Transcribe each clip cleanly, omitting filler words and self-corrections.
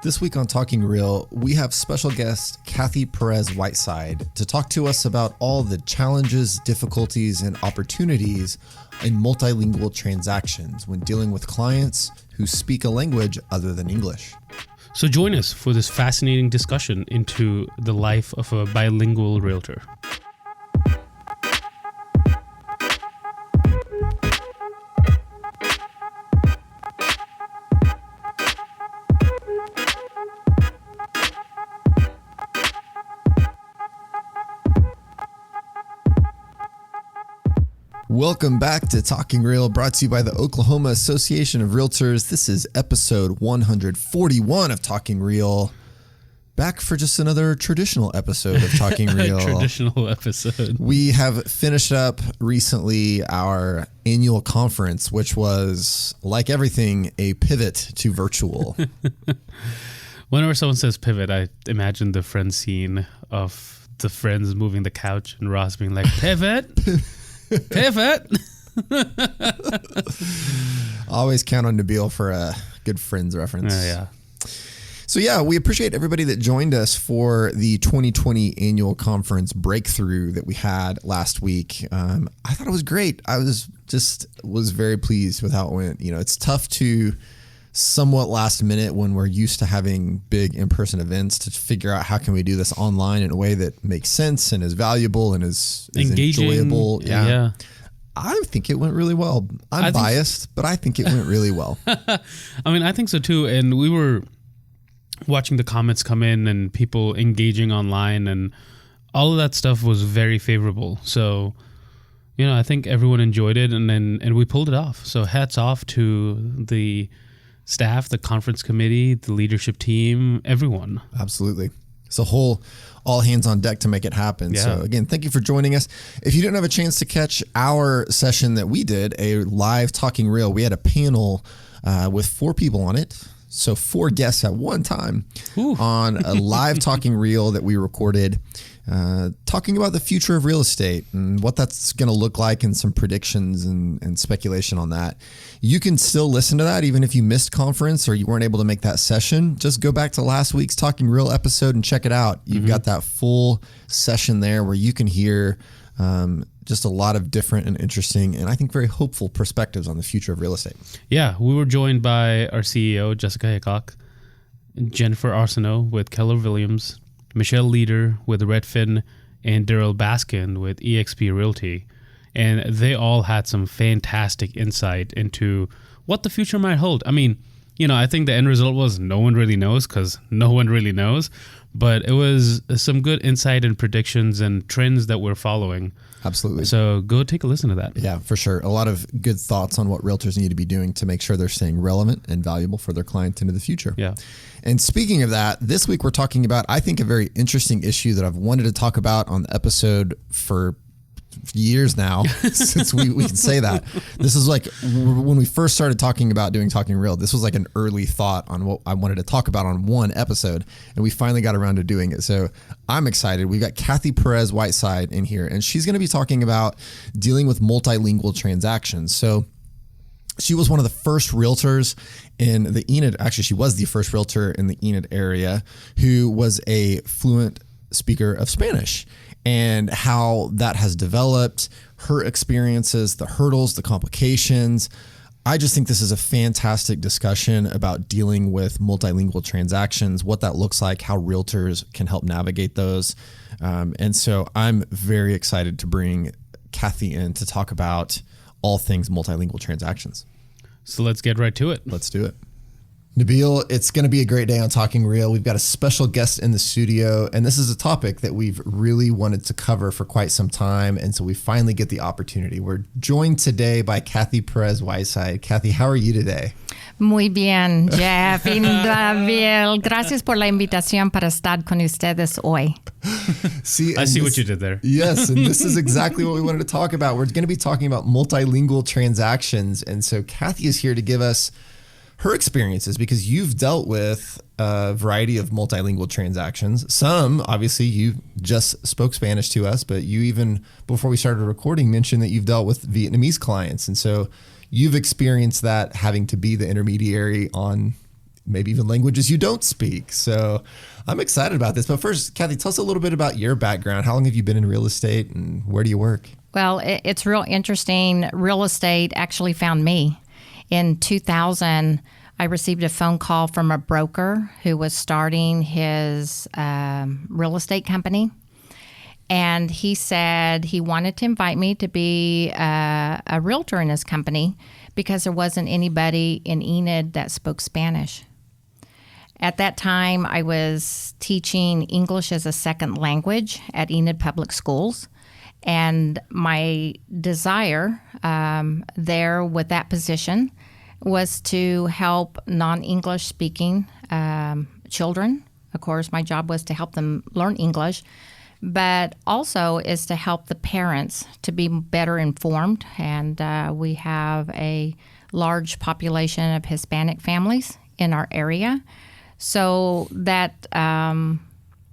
This week on Talking Real, we have special guest Cathy Perez-Whiteside to talk to us about all the challenges, difficulties, and opportunities in multilingual transactions when dealing with clients who speak a language other than English. So join us for this fascinating discussion into the life of a bilingual realtor. Welcome back to Talking Real, brought to you by the Oklahoma Association of Realtors. This is episode 141 of Talking Real. Back for just another traditional episode of Talking Real. Traditional episode. We have finished up recently our annual conference, which was, like everything, a pivot to virtual. Whenever someone says pivot, I imagine the Friends scene of the friends moving the couch and Ross being like, pivot? Pivot. Always count on Nabil for a good Friends reference. Yeah. So yeah, we appreciate everybody that joined us for the 2020 annual conference breakthrough that we had last week. I thought it was great. I was very pleased with how it went. You know, it's tough to somewhat last minute when we're used to having big in-person events to figure out how can we do this online in a way that makes sense and is valuable and is engaging, enjoyable. Yeah. I think it went really well. I'm biased, but I think it went really well. I mean, I think so too. And we were watching the comments come in and people engaging online, and all of that stuff was very favorable. So, you know, I think everyone enjoyed it, and we pulled it off. So hats off to the staff, the conference committee, the leadership team, everyone. Absolutely. It's a whole all hands on deck to make it happen. Yeah. So again, thank you for joining us. If you didn't have a chance to catch our session that we did, a live Talking Real, we had a panel with 4 people on it. So 4 guests at one time on a live Talking Real that we recorded, talking about the future of real estate and what that's going to look like and some predictions and speculation on that. You can still listen to that even if you missed conference or you weren't able to make that session. Just go back to last week's Talking Real episode and check it out. You've got that full session there where you can hear just a lot of different and interesting and I think very hopeful perspectives on the future of real estate. Yeah, we were joined by our CEO, Jessica Hickok, Jennifer Arsenault with Keller Williams, Michelle Leader with Redfin, and Daryl Baskin with eXp Realty. And they all had some fantastic insight into what the future might hold. I mean, you know, I think the end result was no one really knows because no one really knows. But it was some good insight and predictions and trends that we're following. Absolutely. So go take a listen to that. Yeah, for sure. A lot of good thoughts on what realtors need to be doing to make sure they're staying relevant and valuable for their clients into the future. Yeah. And speaking of that, this week we're talking about, I think, a very interesting issue that I've wanted to talk about on the episode for years now, since we can say that. This is like when we first started talking about doing Talking Real, this was like an early thought on what I wanted to talk about on one episode, and we finally got around to doing it. So I'm excited. We've got Cathy Perez-Whiteside in here, and she's going to be talking about dealing with multilingual transactions. So she was one of the first realtors in the Enid, actually she was the first realtor in the Enid area who was a fluent speaker of Spanish, and how that has developed, her experiences, the hurdles, the complications. I just think this is a fantastic discussion about dealing with multilingual transactions, what that looks like, how realtors can help navigate those. And so I'm very excited to bring Cathy in to talk about all things multilingual transactions. So let's get right to it. Let's do it. Nabil, it's going to be a great day on Talking Real. We've got a special guest in the studio, and this is a topic that we've really wanted to cover for quite some time, and so we finally get the opportunity. We're joined today by Cathy Perez-Whiteside. Cathy, how are you today? Muy bien, Jeff y Nabil. Gracias por la invitación para estar con ustedes hoy. I see what you did there. Yes, and this is exactly what we wanted to talk about. We're going to be talking about multilingual transactions, and so Cathy is here to give us her experiences, because you've dealt with a variety of multilingual transactions. Some, obviously, you just spoke Spanish to us, but you even, before we started recording, mentioned that you've dealt with Vietnamese clients. And so you've experienced that, having to be the intermediary on maybe even languages you don't speak. So I'm excited about this. But first, Cathy, tell us a little bit about your background. How long have you been in real estate and where do you work? Well, it's real interesting. Real estate actually found me. In 2000, I received a phone call from a broker who was starting his real estate company. And he said he wanted to invite me to be a realtor in his company because there wasn't anybody in Enid that spoke Spanish. At that time, I was teaching English as a second language at Enid Public Schools. And my desire there with that position was to help non-English speaking children. Of course, my job was to help them learn English, but also is to help the parents to be better informed. And we have a large population of Hispanic families in our area. So that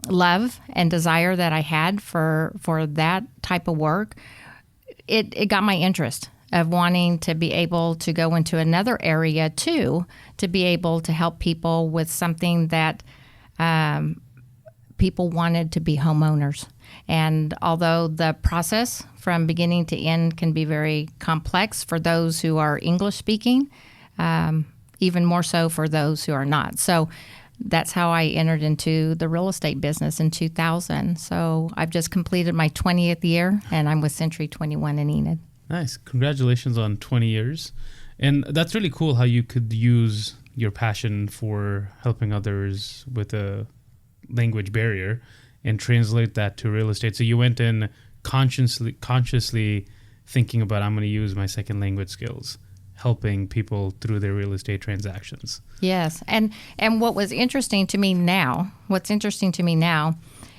love and desire that I had for that type of work, it got my interest of wanting to be able to go into another area too, to be able to help people with something that people wanted to be homeowners. And although the process from beginning to end can be very complex for those who are English speaking, even more so for those who are not. So that's how I entered into the real estate business in 2000. So I've just completed my 20th year, and I'm with Century 21 in Enid. Nice. Congratulations on 20 years. And that's really cool how you could use your passion for helping others with a language barrier and translate that to real estate. So you went in consciously thinking about, I'm going to use my second language skills, helping people through their real estate transactions. Yes. And what's interesting to me now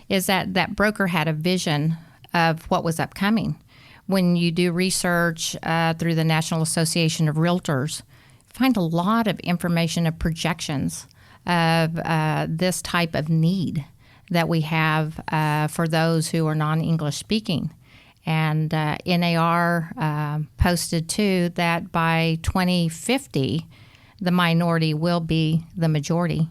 is that broker had a vision of what was upcoming. When you do research through the National Association of Realtors, you find a lot of information of projections of this type of need that we have for those who are non-English speaking. And NAR posted too that by 2050, the minority will be the majority.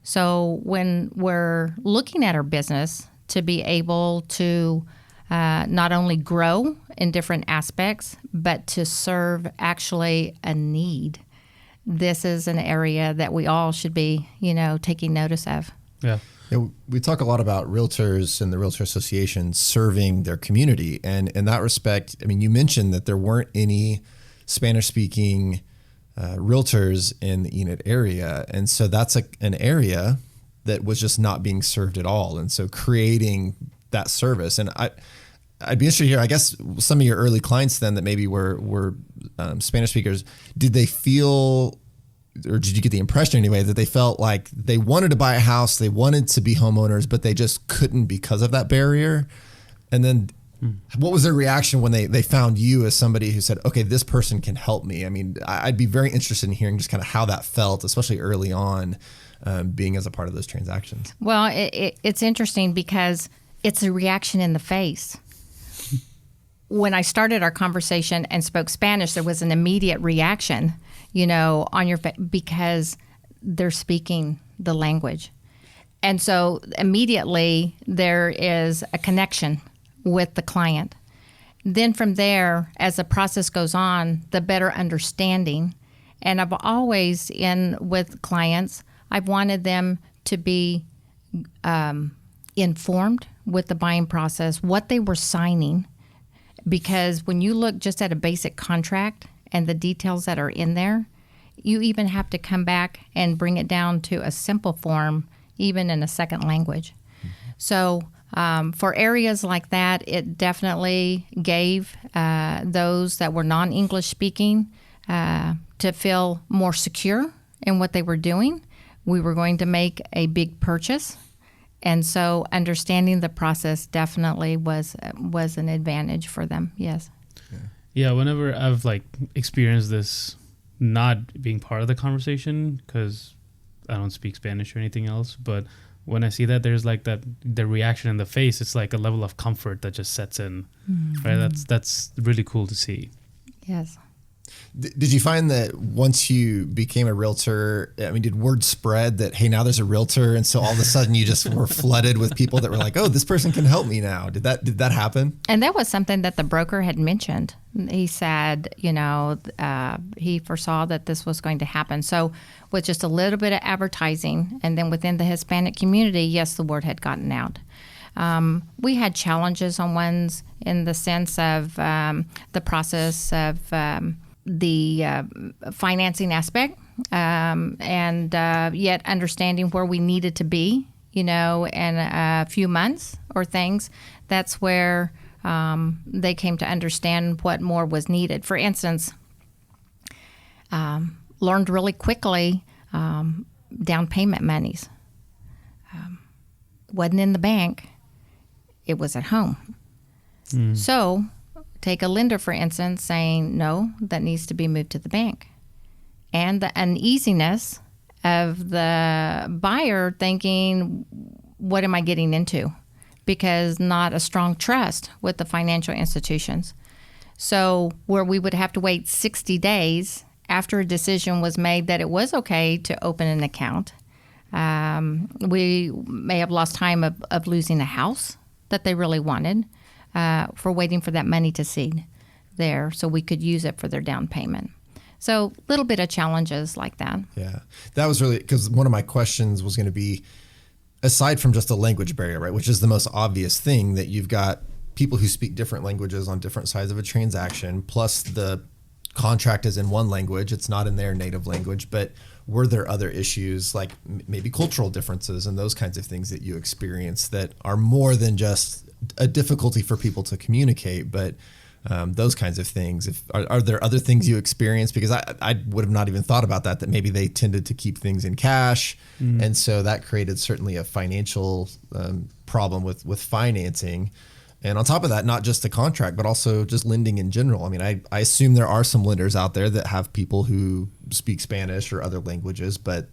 So when we're looking at our business to be able to not only grow in different aspects, but to serve actually a need, this is an area that we all should be, taking notice of. Yeah. We talk a lot about realtors and the Realtor Association serving their community. And in that respect, I mean, you mentioned that there weren't any Spanish-speaking realtors in the Enid area. And so that's an area that was just not being served at all. And so creating that service. And I'd be interested to hear, I guess, some of your early clients then that maybe were Spanish speakers, did they feel, or did you get the impression anyway, that they felt like they wanted to buy a house, they wanted to be homeowners, but they just couldn't because of that barrier? And then what was their reaction when they found you as somebody who said, okay, this person can help me? I mean, I'd be very interested in hearing just kind of how that felt, especially early on, being as a part of those transactions. Well, it's interesting because it's a reaction in the face. When I started our conversation and spoke Spanish, there was an immediate reaction, on your face because they're speaking the language. And so immediately there is a connection with the client. Then from there, as the process goes on, the better understanding. And I've always, with clients, I've wanted them to be informed with the buying process, what they were signing. Because when you look just at a basic contract and the details that are in there, you even have to come back and bring it down to a simple form, even in a second language. Mm-hmm. So for areas like that, it definitely gave those that were non-English speaking to feel more secure in what they were doing. We were going to make a big purchase. And so understanding the process definitely was an advantage for them. Yes. Yeah. Whenever I've experienced this, not being part of the conversation because I don't speak Spanish or anything else, but when I see that there's the reaction in the face, it's like a level of comfort that just sets in. Mm-hmm. Right. That's really cool to see. Yes. Did you find that once you became a realtor, I mean, did word spread that, hey, now there's a realtor, and so all of a sudden you just were flooded with people that were like, oh, this person can help me now? Did that happen? And that was something that the broker had mentioned. He said, he foresaw that this was going to happen. So with just a little bit of advertising, and then within the Hispanic community, yes, the word had gotten out. We had challenges on ones in the sense of the process of the financing aspect, and yet understanding where we needed to be, in a few months or things. That's where they came to understand what more was needed. For instance, learned really quickly down payment monies. Wasn't in the bank. It was at home. So take a lender, for instance, saying, no, that needs to be moved to the bank. And the uneasiness of the buyer thinking, what am I getting into? Because not a strong trust with the financial institutions. So where we would have to wait 60 days after a decision was made that it was okay to open an account, we may have lost time of losing a house that they really wanted for waiting for that money to seed there so we could use it for their down payment. So a little bit of challenges like that. Yeah, that was really, because one of my questions was going to be, aside from just the language barrier, right, which is the most obvious thing, that you've got people who speak different languages on different sides of a transaction, plus the contract is in one language, it's not in their native language, but were there other issues like maybe cultural differences and those kinds of things that you experience that are more than just a difficulty for people to communicate, but those kinds of things? Are there other things you experience? Because I would have not even thought about that maybe they tended to keep things in cash. And so that created certainly a financial problem with financing. And on top of that, not just the contract, but also just lending in general. I mean, I assume there are some lenders out there that have people who speak Spanish or other languages, but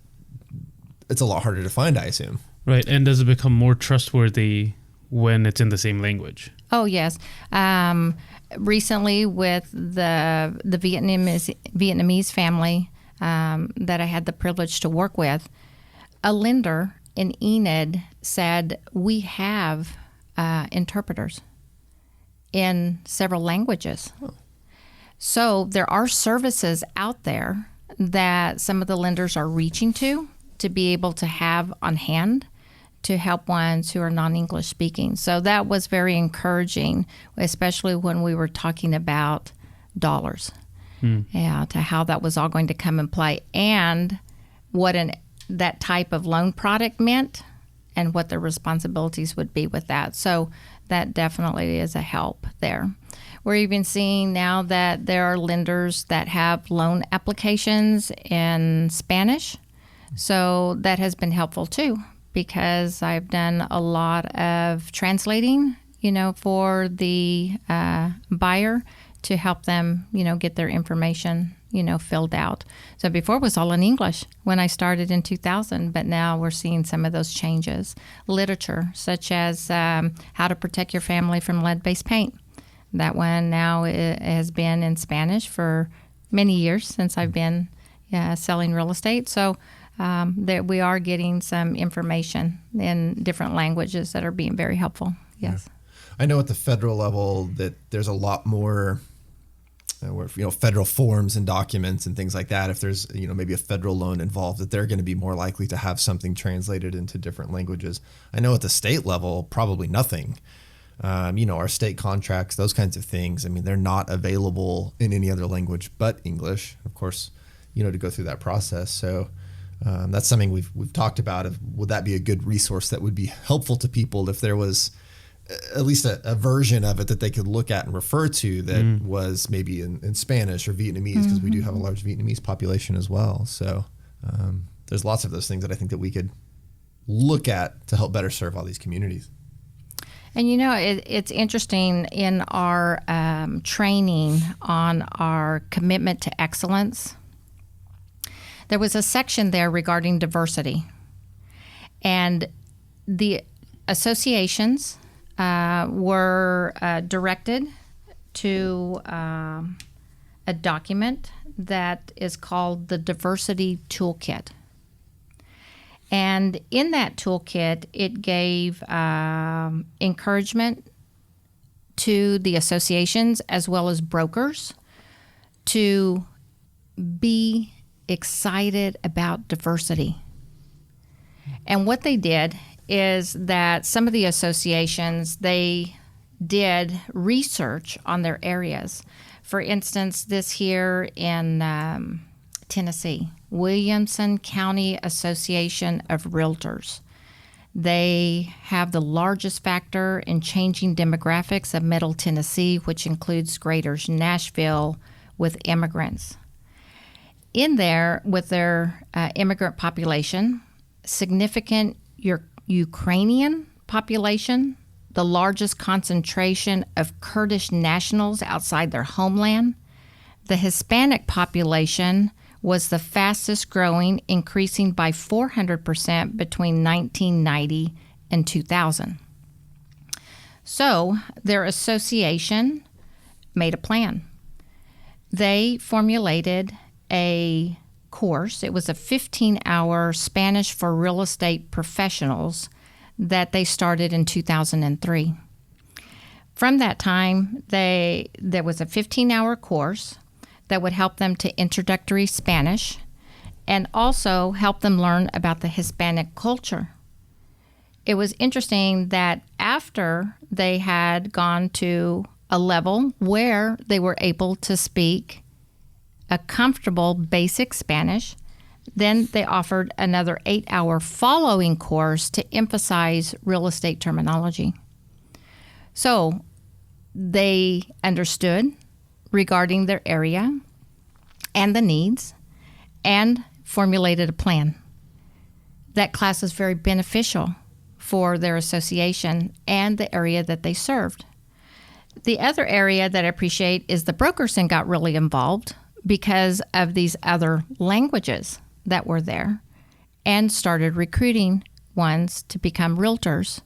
it's a lot harder to find, I assume. Right. And does it become more trustworthy when it's in the same language? Oh, yes. Recently with the Vietnamese family that I had the privilege to work with, a lender in Enid said, we have interpreters in several languages. Oh. So there are services out there that some of the lenders are reaching to be able to have on hand to help ones who are non-English speaking. So that was very encouraging, especially when we were talking about dollars, to how that was all going to come in play, and what that type of loan product meant and what the responsibilities would be with that. So that definitely is a help there. We're even seeing now that there are lenders that have loan applications in Spanish. So that has been helpful too, because I've done a lot of translating, for the buyer to help them, get their information, filled out. So before it was all in English when I started in 2000, but now we're seeing some of those changes. Literature, such as how to protect your family from lead-based paint. That one now has been in Spanish for many years since I've been selling real estate. So that we are getting some information in different languages that are being very helpful. Yes. Yeah. I know at the federal level that there's a lot more federal forms and documents and things like that. If there's, maybe a federal loan involved, that they're going to be more likely to have something translated into different languages. I know at the state level, probably nothing. Our state contracts, those kinds of things, I mean, they're not available in any other language but English, of course, to go through that process. So that's something we've talked about. Would that be a good resource that would be helpful to people if there was at least a version of it that they could look at and refer to that was maybe in Spanish or Vietnamese, because we do have a large Vietnamese population as well. So there's lots of those things that I think that we could look at to help better serve all these communities. And it's interesting in our training on our commitment to excellence. There was a section there regarding diversity, and the associations were directed to a document that is called the Diversity Toolkit. And in that toolkit, it gave encouragement to the associations as well as brokers to be excited about diversity. And what they did is that some of the associations, they did research on their areas. For instance, this here in Tennessee, Williamson County Association of Realtors. They have the largest factor in changing demographics of Middle Tennessee, which includes greater Nashville with immigrants. In there, with their immigrant population, significant Ukrainian population, the largest concentration of Kurdish nationals outside their homeland, the Hispanic population was the fastest growing, increasing by 400% between 1990 and 2000. So their association made a plan. They formulated a course. It was a 15-hour Spanish for real estate professionals that they started in 2003. From that time, there was a 15-hour course that would help them to introductory Spanish and also help them learn about the Hispanic culture. It was interesting that after they had gone to a level where they were able to speak a comfortable basic Spanish, then they offered another 8-hour following course to emphasize real estate terminology. So they understood regarding their area and the needs and formulated a plan. That class is very beneficial for their association and the area that they served. The other area that I appreciate is the brokers then got really involved because of these other languages that were there and started recruiting ones to become realtors.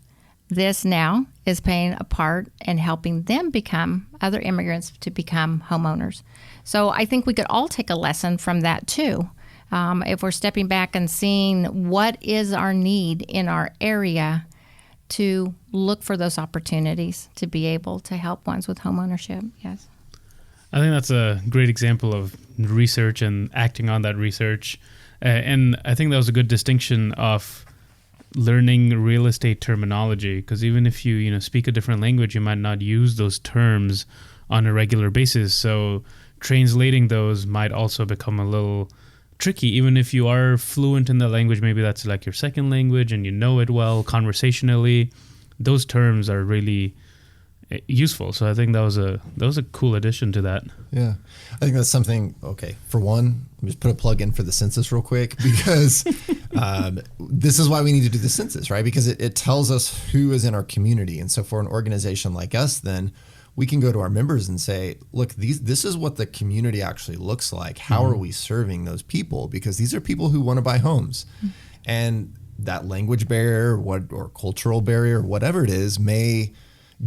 This now is playing a part in helping them become, other immigrants to become homeowners. So I think we could all take a lesson from that too. If we're stepping back and seeing what is our need in our area to look for those opportunities to be able to help ones with homeownership. Yes. I think that's a great example of research and acting on that research. And I think that was a good distinction of learning real estate terminology, because even if you speak a different language, you might not use those terms on a regular basis. So translating those might also become a little tricky, even if you are fluent in the language. Maybe that's like your second language and you know it well conversationally. Those terms are really useful. So I think that was a cool addition to that. Yeah. I think that's something, okay, for one, let me just put a plug in for the census real quick, because this is why we need to do the census, right? Because it tells us who is in our community. And so for an organization like us, then we can go to our members and say, look, this is what the community actually looks like. How are we serving those people? Because these are people who want to buy homes. And that language barrier or cultural barrier, whatever it is, may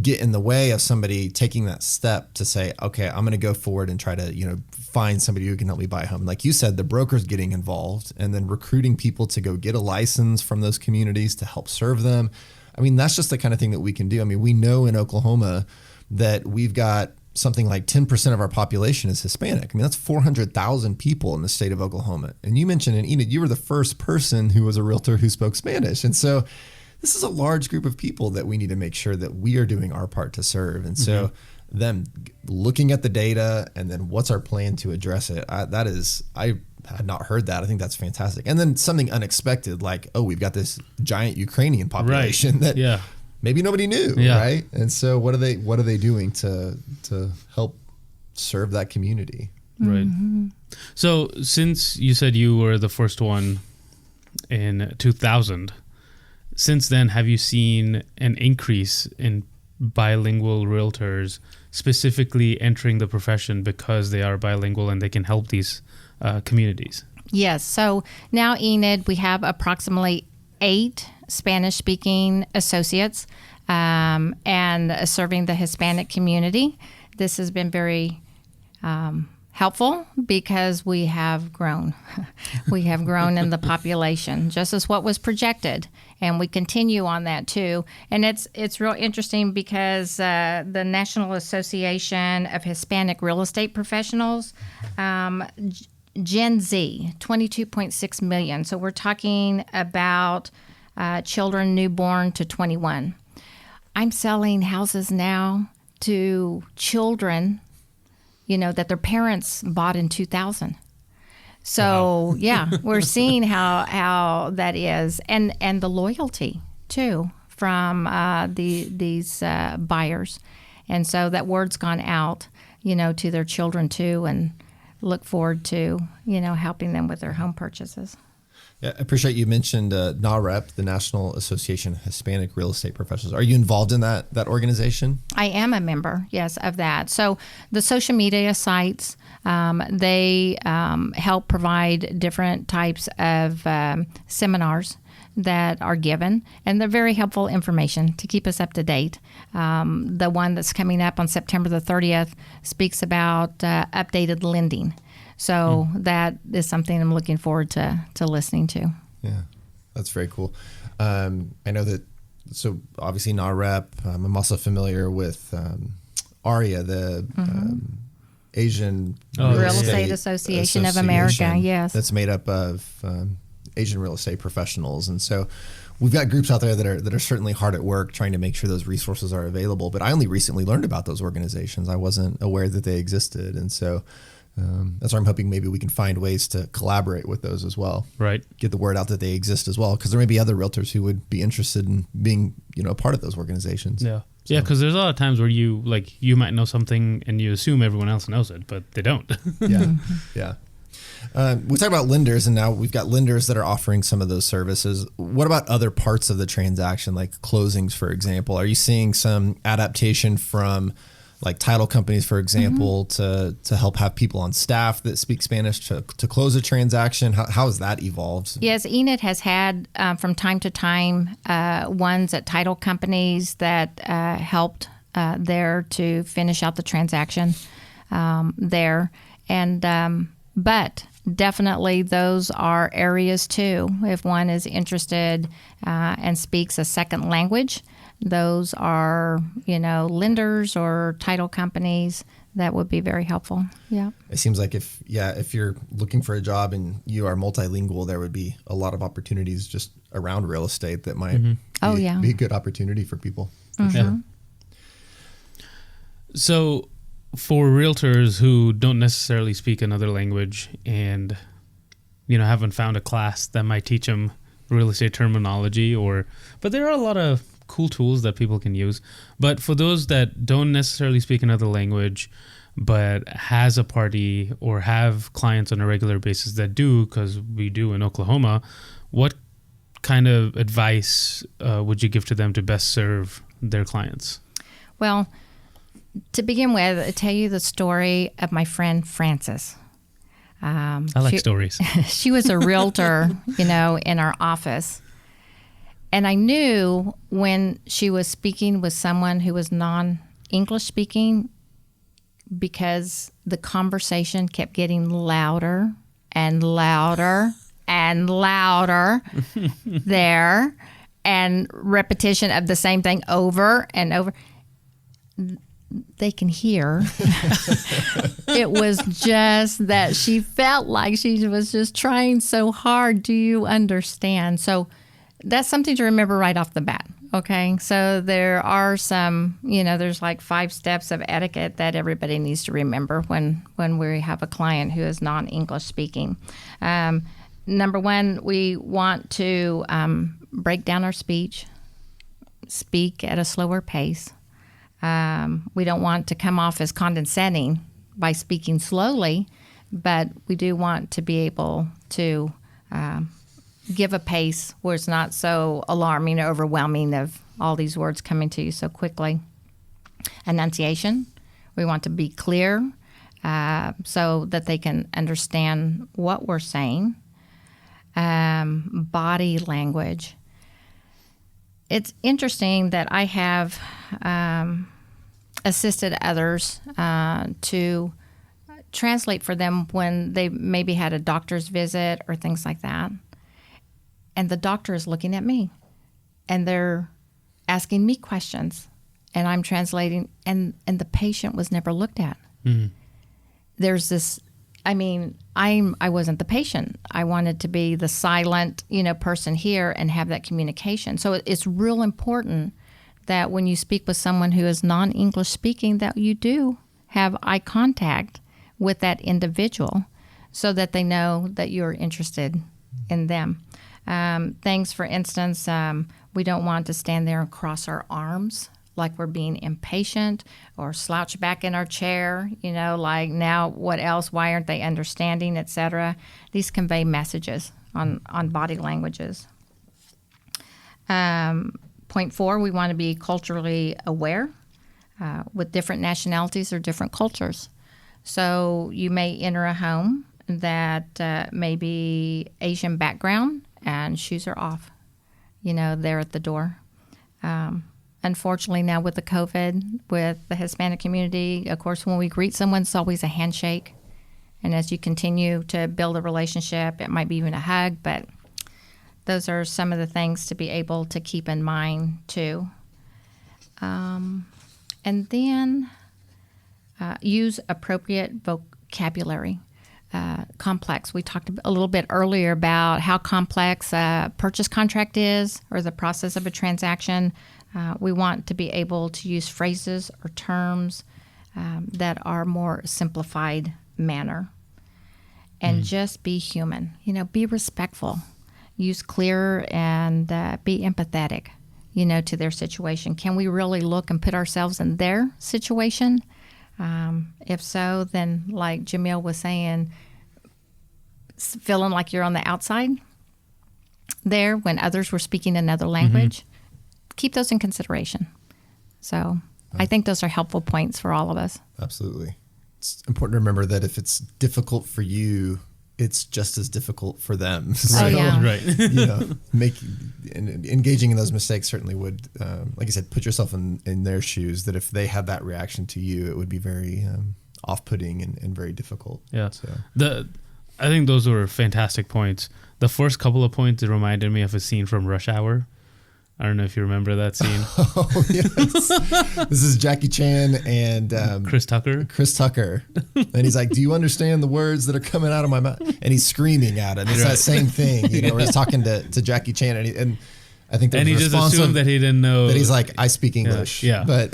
get in the way of somebody taking that step to say, okay, I'm going to go forward and try to, find somebody who can help me buy a home. Like you said, the brokers getting involved and then recruiting people to go get a license from those communities to help serve them. I mean, that's just the kind of thing that we can do. I mean, we know in Oklahoma that we've got something like 10% of our population is Hispanic. I mean, that's 400,000 people in the state of Oklahoma. And you mentioned, and Enid, you were the first person who was a realtor who spoke Spanish. And so this is a large group of people that we need to make sure that we are doing our part to serve. And so them looking at the data and then what's our plan to address it, I had not heard that. I think that's fantastic. And then something unexpected, like, oh, we've got this giant Ukrainian population that maybe nobody knew, right? And so what are they doing to help serve that community? Right. So since you said you were the first one in 2000, since then, have you seen an increase in bilingual realtors specifically entering the profession because they are bilingual and they can help these communities? Yes. So now, Enid, we have approximately 8 Spanish-speaking associates and serving the Hispanic community. This has been very helpful because we have grown. We have grown in the population, just as what was projected, and we continue on that too. And it's real interesting because the National Association of Hispanic Real Estate Professionals, Gen Z, 22.6 million. So we're talking about children newborn to 21. I'm selling houses now to children, that their parents bought in 2000. So, yeah, we're seeing how that is. And the loyalty, too, from these buyers. And so that word's gone out, to their children, too, and look forward to, helping them with their home purchases. Yeah, I appreciate you mentioned NAREP, the National Association of Hispanic Real Estate Professionals. Are you involved in that organization? I am a member, yes, of that. So the social media sites, they help provide different types of seminars that are given, and they're very helpful information to keep us up to date. The one that's coming up on September the 30th speaks about updated lending. So that is something I'm looking forward to listening to. Yeah, that's very cool. I know that, so obviously NAREP, I'm also familiar with AREA, the Asian Real Estate Association of America, yes. That's made up of Asian real estate professionals. And so we've got groups out there that are certainly hard at work trying to make sure those resources are available. But I only recently learned about those organizations. I wasn't aware that they existed. And so that's why I'm hoping maybe we can find ways to collaborate with those as well. Right. Get the word out that they exist as well, because there may be other realtors who would be interested in being, a part of those organizations. Yeah. So. Yeah, because there's a lot of times where you might know something and you assume everyone else knows it, but they don't. Yeah. Yeah. We talked about lenders, and now we've got lenders that are offering some of those services. What about other parts of the transaction, like closings, for example? Are you seeing some adaptation from like title companies, for example, to help have people on staff that speak Spanish to close a transaction? How has that evolved? Yes, Enid has had from time to time ones at title companies that helped there to finish out the transaction there. And but definitely those are areas too. If one is interested and speaks a second language, those are, lenders or title companies that would be very helpful. Yeah. It seems like if you're looking for a job and you are multilingual, there would be a lot of opportunities just around real estate that might be a good opportunity for people. For sure. So for realtors who don't necessarily speak another language and, haven't found a class that might teach them real estate terminology but there are a lot of cool tools that people can use. But for those that don't necessarily speak another language, but has a party or have clients on a regular basis that do, because we do in Oklahoma, what kind of advice would you give to them to best serve their clients? Well, to begin with, I'll tell you the story of my friend Frances. I like stories. She was a realtor, in our office. And I knew when she was speaking with someone who was non-English speaking, because the conversation kept getting louder and louder and louder there, and repetition of the same thing over and over. They can hear. It was just that she felt like she was just trying so hard. Do you understand? So that's something to remember right off the bat. Okay. So there are some, there's like 5 steps of etiquette that everybody needs to remember when we have a client who is non-English speaking. Number 1, we want to break down our speech, speak at a slower pace. We don't want to come off as condescending by speaking slowly, but we do want to be able to give a pace where it's not so alarming or overwhelming of all these words coming to you so quickly. Enunciation, we want to be clear so that they can understand what we're saying. Body language. It's interesting that I have assisted others to translate for them when they maybe had a doctor's visit or things like that. And the doctor is looking at me and they're asking me questions and I'm translating and the patient was never looked at. Mm-hmm. There's this, I wasn't the patient. I wanted to be the silent, person here and have that communication. So it's real important that when you speak with someone who is non-English speaking, that you do have eye contact with that individual so that they know that you're interested in them. Things, for instance, we don't want to stand there and cross our arms like we're being impatient or slouch back in our chair, like now what else, why aren't they understanding, etc. These convey messages on body languages. Point 4, we want to be culturally aware with different nationalities or different cultures. So you may enter a home that may be Asian background and shoes are off, there at the door. Unfortunately, now with the COVID, with the Hispanic community, of course, when we greet someone, it's always a handshake. And as you continue to build a relationship, it might be even a hug, but those are some of the things to be able to keep in mind, too. And then use appropriate vocabulary. Complex. We talked a little bit earlier about how complex a purchase contract is or the process of a transaction. We want to be able to use phrases or terms that are more simplified manner. And just be human. Be respectful. Use clear and be empathetic, to their situation. Can we really look and put ourselves in their situation? If so, then like Jamil was saying, feeling like you're on the outside there when others were speaking another language, keep those in consideration. So I think those are helpful points for all of us. Absolutely. It's important to remember that if it's difficult for you, it's just as difficult for them. So, Right. Engaging in those mistakes certainly would, like I said, put yourself in their shoes, that if they had that reaction to you, it would be very off-putting and very difficult. Yeah. So I think those were fantastic points. The first couple of points, it reminded me of a scene from Rush Hour. I don't know if you remember that scene. Oh, yes. This is Jackie Chan and Chris Tucker. And he's like, do you understand the words that are coming out of my mouth? And he's screaming at him. It's that same thing, where he's talking to Jackie Chan. And I think he just assumed that he didn't know. That he's like, I speak English. Yeah. But,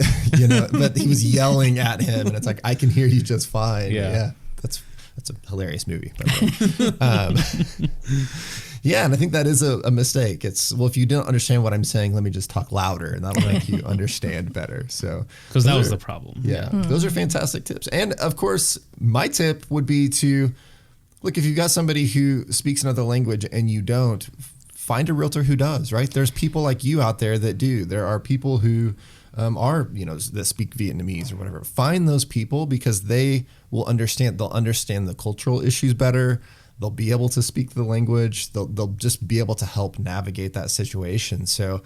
but he was yelling at him. And it's like, I can hear you just fine. Yeah. That's a hilarious movie, by the way. Yeah, and I think that is a mistake. It's, well, if you don't understand what I'm saying, let me just talk louder, and that'll make you understand better. So, because that was the problem. Yeah, those are fantastic tips. And of course, my tip would be to look, if you've got somebody who speaks another language and you don't, find a realtor who does. Right? There's people like you out there that do. There are people who are, that speak Vietnamese or whatever. Find those people because they will understand. They'll understand the cultural issues better. They'll be able to speak the language. They'll just be able to help navigate that situation. So,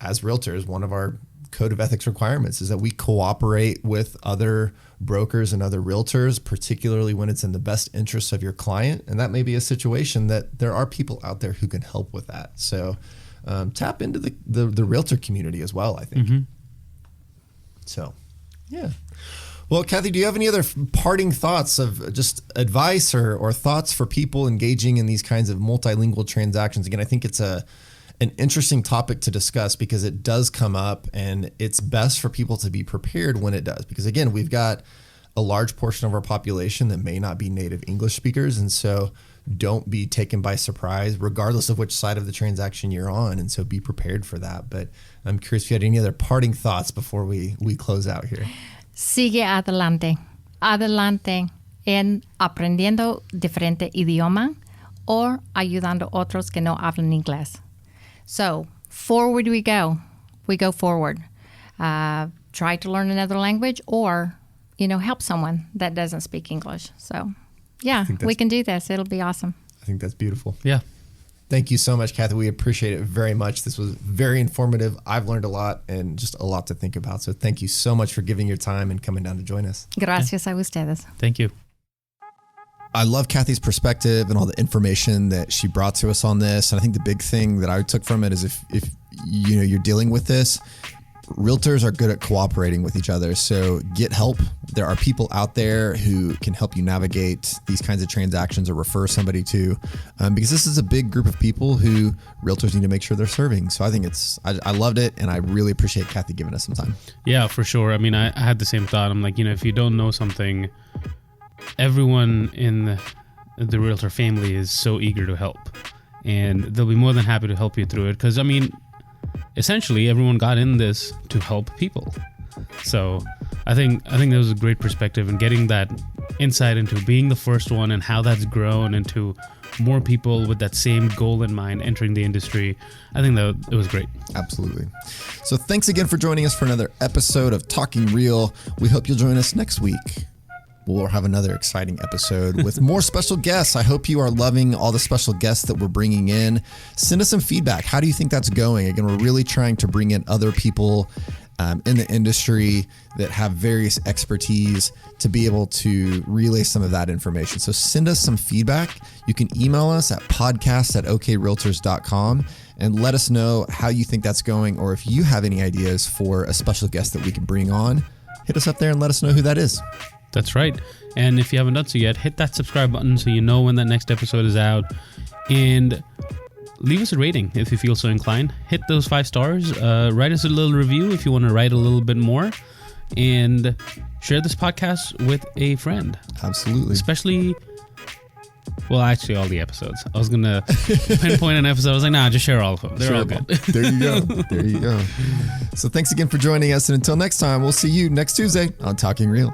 as realtors, one of our code of ethics requirements is that we cooperate with other brokers and other realtors, particularly when it's in the best interest of your client. And that may be a situation that there are people out there who can help with that. So tap into the realtor community as well, I think. Mm-hmm. So, yeah. Well, Cathy, do you have any other parting thoughts of just advice or thoughts for people engaging in these kinds of multilingual transactions? Again, I think it's an interesting topic to discuss because it does come up, and it's best for people to be prepared when it does. Because again, we've got a large portion of our population that may not be native English speakers, and so don't be taken by surprise, regardless of which side of the transaction you're on. And so be prepared for that. But I'm curious if you had any other parting thoughts before we close out here. Sigue adelante. Adelante en aprendiendo diferente idioma o ayudando otros que no hablan inglés. So forward we go. We go forward. Try to learn another language or, help someone that doesn't speak English. So, yeah, we can do this. It'll be awesome. I think that's beautiful. Yeah. Thank you so much, Cathy. We appreciate it very much. This was very informative. I've learned a lot and just a lot to think about. So thank you so much for giving your time and coming down to join us. Gracias a ustedes. Thank you. I love Cathy's perspective and all the information that she brought to us on this. And I think the big thing that I took from it is if you know you're dealing with this, realtors are good at cooperating with each other. So get help. There are people out there who can help you navigate these kinds of transactions or refer somebody to, because this is a big group of people who realtors need to make sure they're serving. So I think I loved it, and I really appreciate Cathy giving us some time. Yeah, for sure. I mean, I had the same thought. I'm like, if you don't know something, everyone in the realtor family is so eager to help, and they'll be more than happy to help you through it. Because essentially everyone got in this to help people. So I think that was a great perspective, and getting that insight into being the first one and how that's grown into more people with that same goal in mind entering the industry. I think that it was great. Absolutely. So thanks again for joining us for another episode of Talking Real. We hope you'll join us next week. We'll have another exciting episode with more special guests. I hope you are loving all the special guests that we're bringing in. Send us some feedback. How do you think that's going? Again, we're really trying to bring in other people in the industry that have various expertise to be able to relay some of that information. So send us some feedback. You can email us at podcast@OKRealtors.com and let us know how you think that's going, or if you have any ideas for a special guest that we can bring on, hit us up there and let us know who that is. That's right. And if you haven't done so yet, hit that subscribe button so you know when that next episode is out. And leave us a rating if you feel so inclined. Hit those 5 stars. Write us a little review if you want to write a little bit more. And share this podcast with a friend. Absolutely. Especially, well, actually, all the episodes. I was going to pinpoint an episode. I was like, nah, just share all of them. They're all good. There you go. There you go. So thanks again for joining us. And until next time, we'll see you next Tuesday on Talking Real.